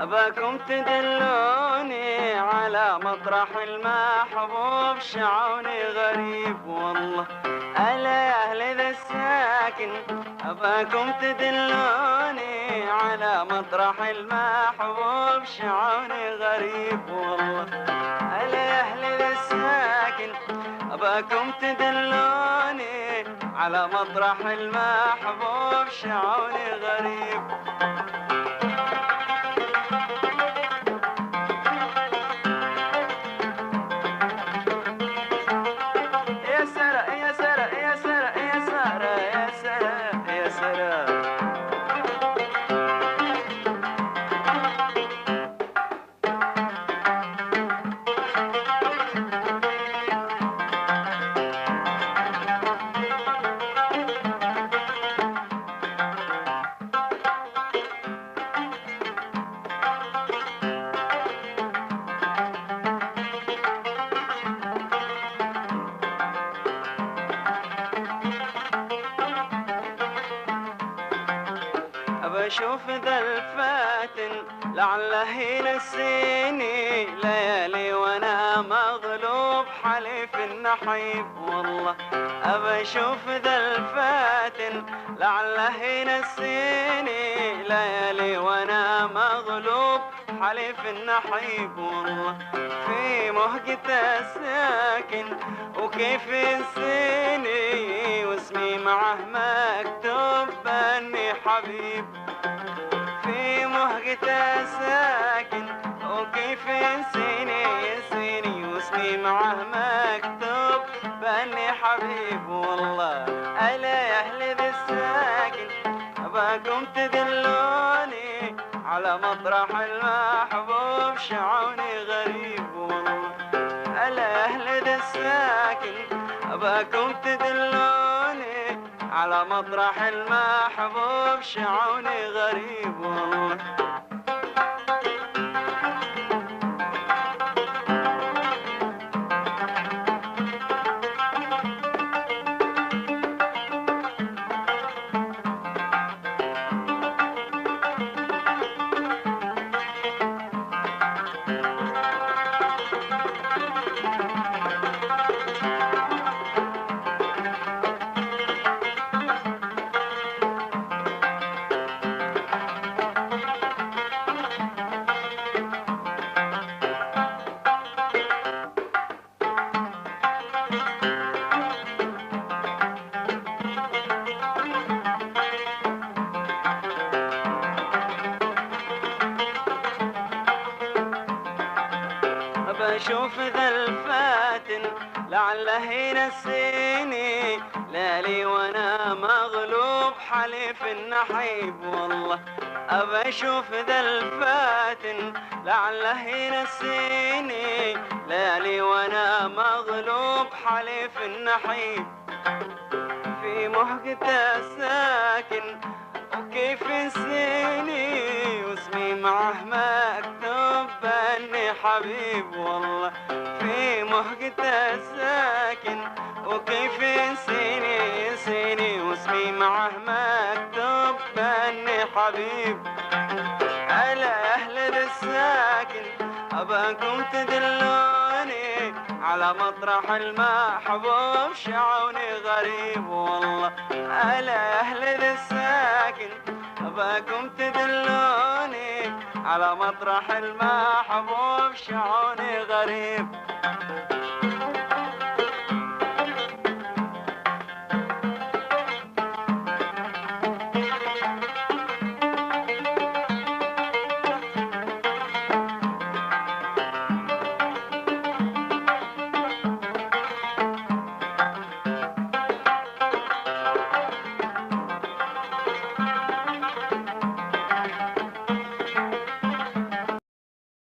أباكم تدلوني على مطرح المحبوب، شعوني غريب والله ألا أهل ذا الساكن. أباكم تدلوني على مطرح المحبوب، شعوني غريب والله ألا أهل ذا الساكن. أباكم تدلوني على مطرح المحبوب، شعوني غريب. يا سلام يا سلام يا سلام يا سلام يا سلام يا سلام. أشوف ذا الفاتن لعله ينسيني ليالي وانا مغلوب حليف النحيب والله. أبى أشوف ذا الفاتن لعله ينسيني ليالي وانا مغلوب حليف النحيب والله. في مهجته ساكن وكيف ينسيني واسمي معه مكتوب بأني حبيب. في مهجته ساكن وكيف ينسيني واسمي معه مكتوب بأني حبيب والله ألا يا أهل ذي الساكن. أباكم تدلوني على مطرح المحبوب، شعوني غريب والله ألا يا أهل ذي الساكن. أباكم تدلوني على مطرح المحبوب، شعوني غريب والله. بشوف ذا الفاتن لعله ينسيني ليالي وانا مغلوب حليف النحيب والله. أبى أشوف ذا الفاتن لعله ينسيني ليالي وانا مغلوب حليف النحيب. في مهجته ساكن وكيف ينسيني واسمي معه مكتوب بأني حبيب والله. في مهجته ساكن وكيف ينسيني واسمي معه مكتوب بأني حبيب ألا أهل ذا الساكن. أباكم تدلوني على مطرح المحبوب، شعوني غريب والله ألا أهل ذا الساكن. أباكم تدلوني على مطرح المحبوب، شعوني غريب.